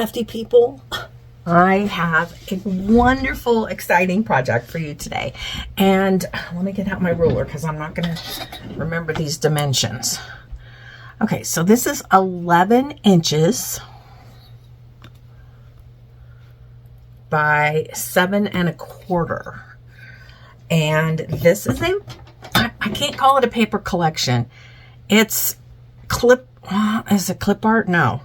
crafty people. I have a wonderful, exciting project for you today. And let me get out my ruler because I'm not going to remember these dimensions. Okay, so this is 11 inches by 7 1/4. And this is I can't call it a paper collection. It's is it clip art? No.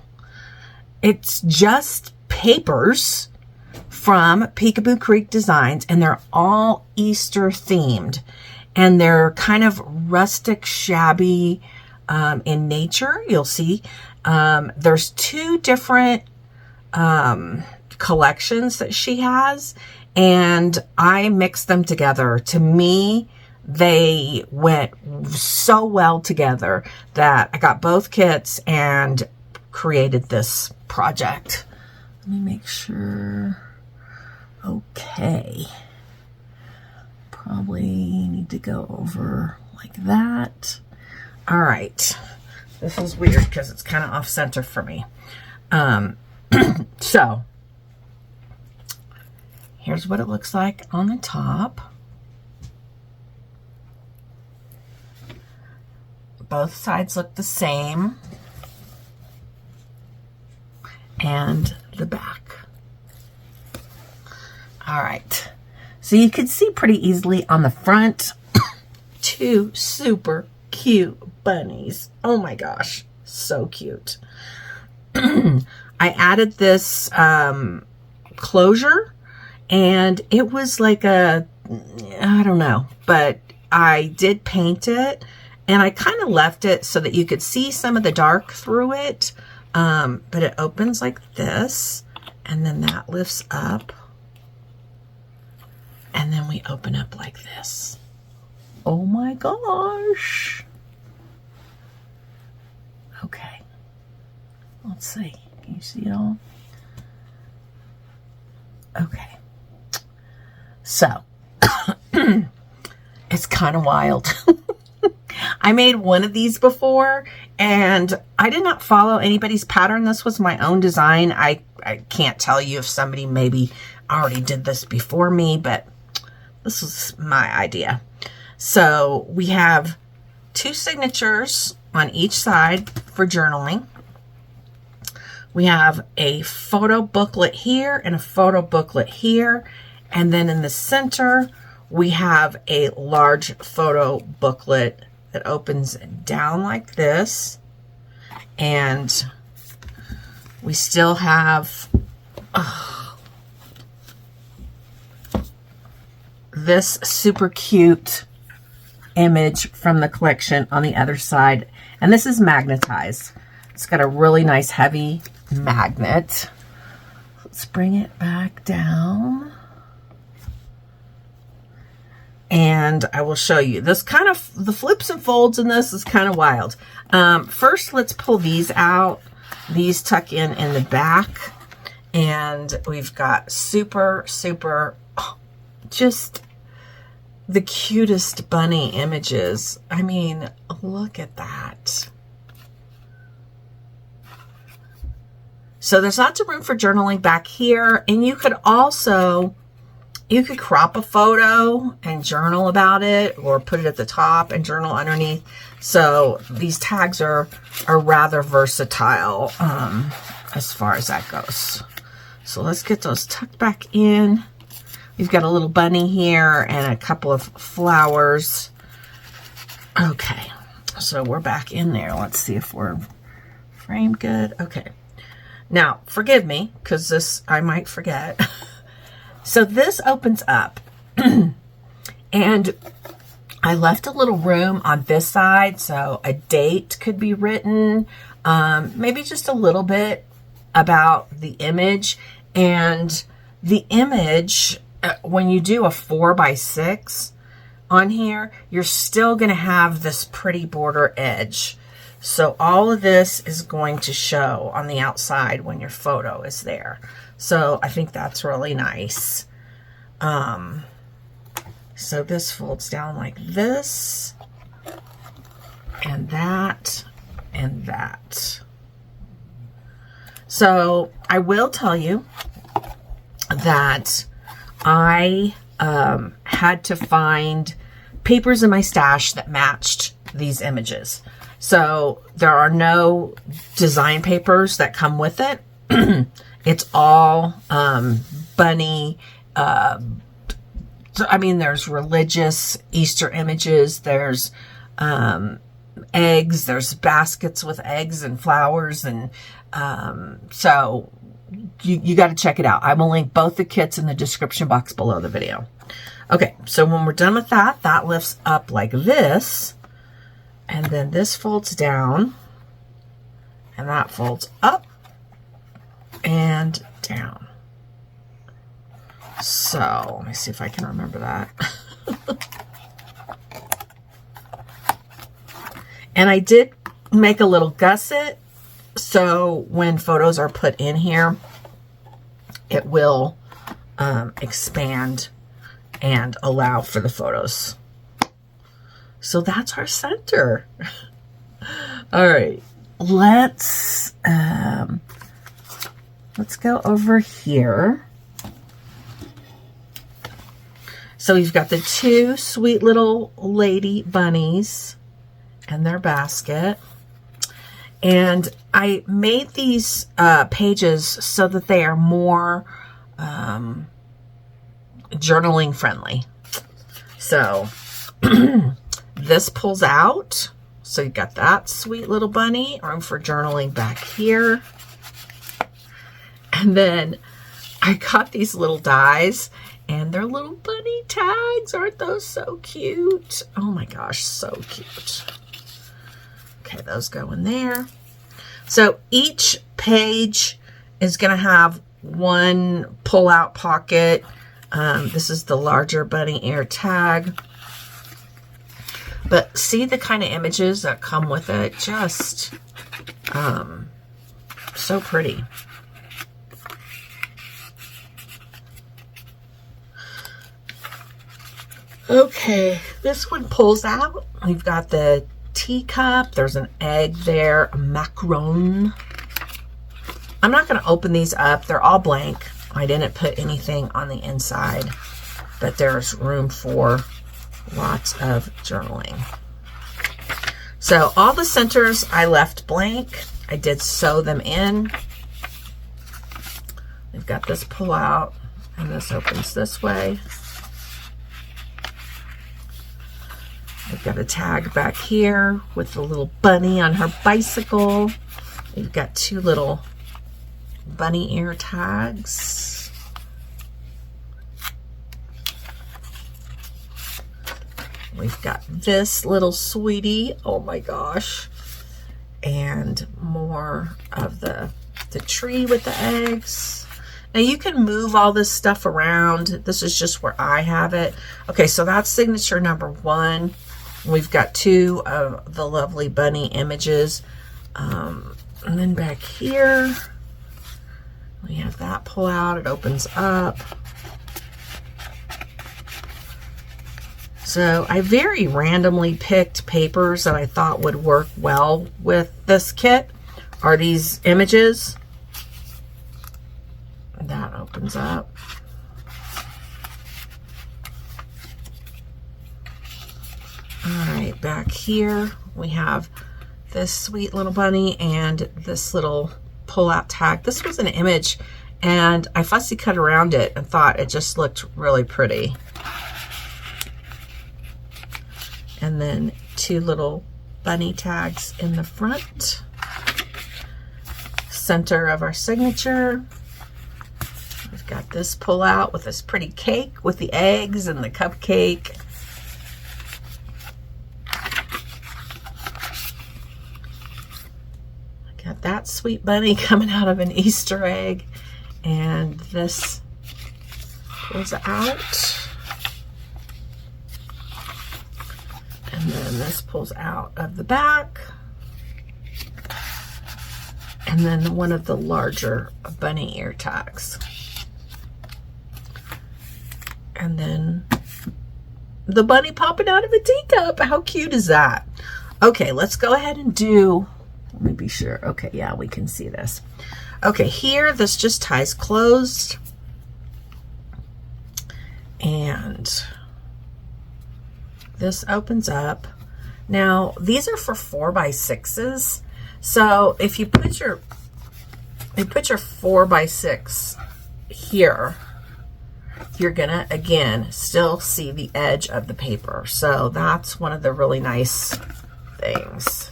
It's just papers from Picaboo Creek Designs, and they're all Easter themed, and they're kind of rustic, shabby in nature. You'll see there's 2 different collections that she has, and I mixed them together. To me, they went so well together that I got both kits and created this project. Let me make sure. Okay. Probably need to go over like that. All right. This is weird because it's kind of off center for me. So here's what it looks like on the top. Both sides look the same. And the back. All right. So you can see pretty easily on the front, 2 super cute bunnies. Oh my gosh. So cute. I added this closure, and it was like I don't know, but I did paint it, and I kind of left it so that you could see some of the dark through it. But it opens like this, and then that lifts up, and then we open up like this. Oh my gosh. Okay. Let's see. Can you see it all? Okay. So, it's kind of wild. I made one of these before, and I did not follow anybody's pattern. This was my own design. I can't tell you if somebody maybe already did this before me, but this was my idea. So we have 2 signatures on each side for journaling. We have a photo booklet here and a photo booklet here. And then in the center, we have a large photo booklet that opens down like this, and we still have this super cute image from the collection on the other side, and this is magnetized. It's got a really nice heavy magnet. Let's bring it back down. And I will show you this kind of, the flips and folds in this is kind of wild. First, let's pull these out. These tuck in the back, and we've got super, just the cutest bunny images. I mean, look at that. So there's lots of room for journaling back here, and you could also, you could crop a photo and journal about it, or put it at the top and journal underneath. So these tags are rather versatile as far as that goes. So let's get those tucked back in. We've got a little bunny here and a couple of flowers. Okay, so we're back in there. Let's see if we're framed good. Okay. Now, forgive me, because this, I might forget. So this opens up, and I left a little room on this side, so a date could be written, maybe just a little bit about the image. And the image, when you do a 4x6 on here, you're still going to have this pretty border edge. So all of this is going to show on the outside when your photo is there. So I think that's really nice. So this folds down like this, and that, and that. So I will tell you that I had to find papers in my stash that matched these images. So there are no design papers that come with it. It's all bunny. I mean, there's religious Easter images. There's eggs. There's baskets with eggs and flowers. And so you got to check it out. I will link both the kits in the description box below the video. Okay, so when we're done with that, that lifts up like this. And then this folds down. And that folds up and down. So, let me see if I can remember that. And I did make a little gusset, so when photos are put in here, it will expand and allow for the photos. So that's our center. All right, let's go over here. So we've got the two sweet little lady bunnies and their basket. And I made these pages so that they are more journaling friendly. So this pulls out. So you've got that sweet little bunny, room for journaling back here. And then I got these little dies, and they're little bunny tags. Aren't those so cute? Oh my gosh, so cute. Okay, those go in there. So each page is going to have one pull-out pocket. This is the larger bunny ear tag. But see the kind of images that come with it? Just so pretty. Okay, this one pulls out. We've got the teacup. There's an egg there, a macaron. I'm not going to open these up. They're all blank. I didn't put anything on the inside, but there's room for lots of journaling. So all the centers I left blank. I did sew them in. We've got this pull out, and this opens this way. We've got a tag back here with the little bunny on her bicycle. We've got two little bunny ear tags. We've got this little sweetie. Oh my gosh. And more of the tree with the eggs. Now you can move all this stuff around. This is just where I have it. Okay, so that's signature number 1. We've got 2 of the lovely bunny images. And then back here, we have that pull out. It opens up. So I very randomly picked papers that I thought would work well with this kit. Are these images. That opens up. All right, back here we have this sweet little bunny and this little pull-out tag. This was an image, and I fussy cut around it and thought it just looked really pretty. And then 2 little bunny tags in the front. Center of our signature. We've got this pull out with this pretty cake with the eggs and the cupcake. Got that sweet bunny coming out of an Easter egg. And this pulls out. And then this pulls out of the back. And then one of the larger bunny ear tags. And then the bunny popping out of a teacup. How cute is that? Okay, let's go ahead and do, let me be sure. Okay, yeah, we can see this. Okay, here this just ties closed. And this opens up. Now, these are for 4x6s. So if you put your 4x6 here, you're gonna, again, still see the edge of the paper. So that's one of the really nice things.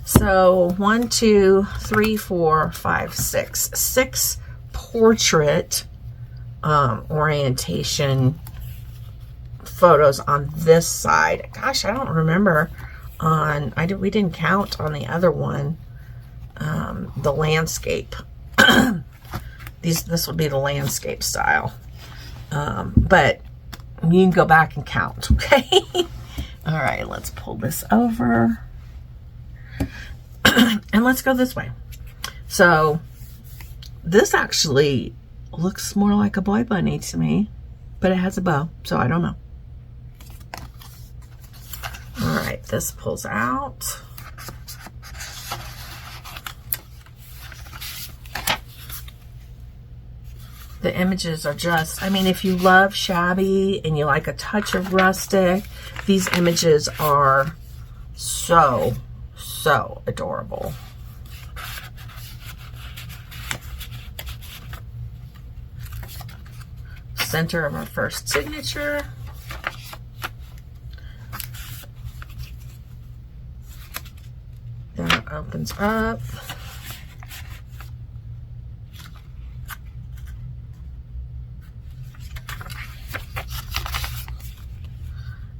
So 1, 2, 3, 4, 5, 6. 6 portrait orientation photos on this side. Gosh, I don't remember on, we didn't count on the other one, the landscape. This would be the landscape style. But you can go back and count, okay? All right, let's pull this over. And let's go this way. So this actually looks more like a boy bunny to me, but it has a bow, so I don't know. All right, this pulls out. The images are just, I mean, if you love shabby and you like a touch of rustic, these images are so adorable. Center of our first signature. That opens up.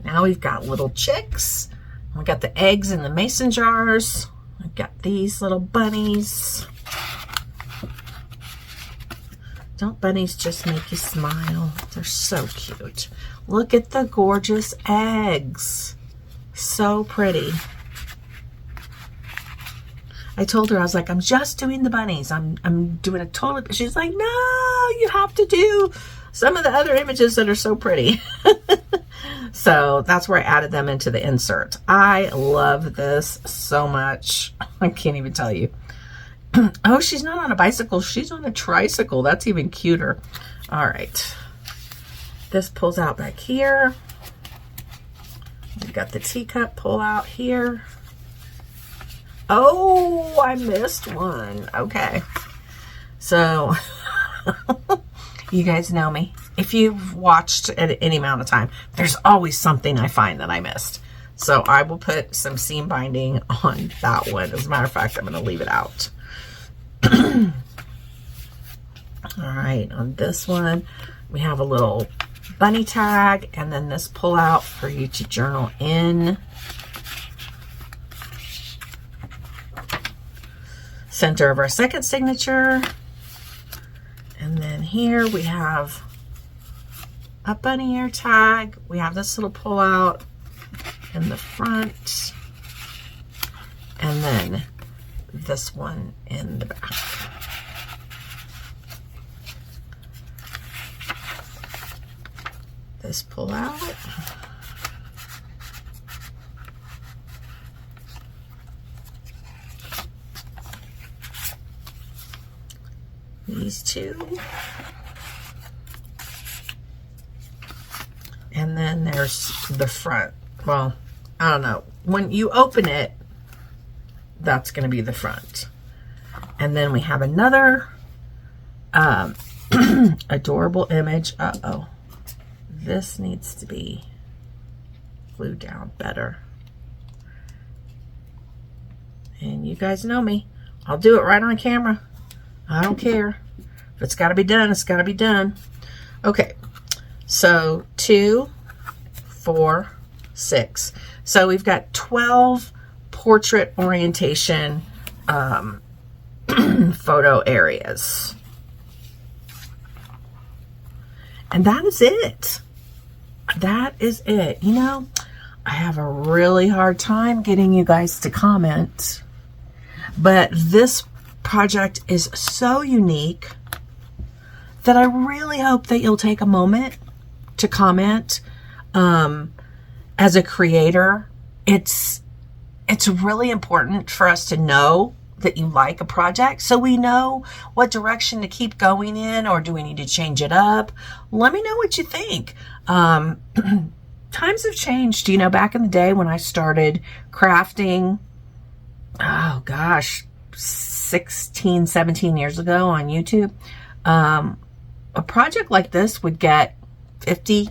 Now we've got little chicks. We got the eggs in the mason jars. We've got these little bunnies. Don't bunnies just make you smile? They're so cute. Look at the gorgeous eggs. So pretty. I told her, I was like, I'm just doing the bunnies. I'm doing a total, she's like, no, you have to do some of the other images that are so pretty. So that's where I added them into the insert. I love this so much. I can't even tell you. Oh, she's not on a bicycle. She's on a tricycle. That's even cuter. All right. This pulls out back here. We've got the teacup pull out here. Oh, I missed one. Okay. So you guys know me. If you've watched at any amount of time, there's always something I find that I missed. So I will put some seam binding on that one. As a matter of fact, I'm going to leave it out. All right, on this one, we have a little bunny tag and then this pull out for you to journal in. Center of our second signature. And then here we have a bunny ear tag. We have this little pull out in the front. And then this one in the back. This pull out. These two. And then there's the front. Well, I don't know. When you open it, that's going to be the front. And then we have another adorable image. Uh-oh. This needs to be glued down better. And you guys know me. I'll do it right on camera. I don't care. If it's got to be done, it's got to be done. Okay. So 2, 4, 6. So we've got 12 portrait orientation photo areas. And that is it. That is it. You know, I have a really hard time getting you guys to comment, but this project is so unique that I really hope that you'll take a moment to comment. As a creator, it's it's really important for us to know that you like a project so we know what direction to keep going in, or do we need to change it up? Let me know what you think. Times have changed. You know, back in the day when I started crafting, oh gosh, 16, 17 years ago on YouTube, a project like this would get 50,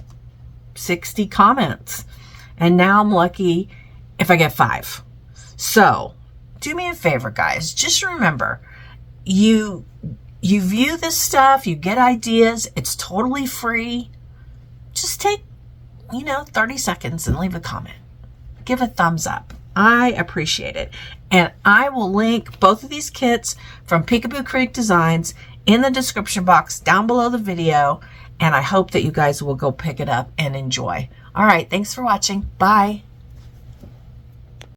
60 comments. And now I'm lucky if I get 5. So do me a favor, guys. Just remember, you view this stuff, you get ideas. It's totally free. Just take, 30 seconds and leave a comment. Give a thumbs up. I appreciate it. And I will link both of these kits from Picaboo Creek Designs in the description box down below the video. And I hope that you guys will go pick it up and enjoy. All right. Thanks for watching. Bye.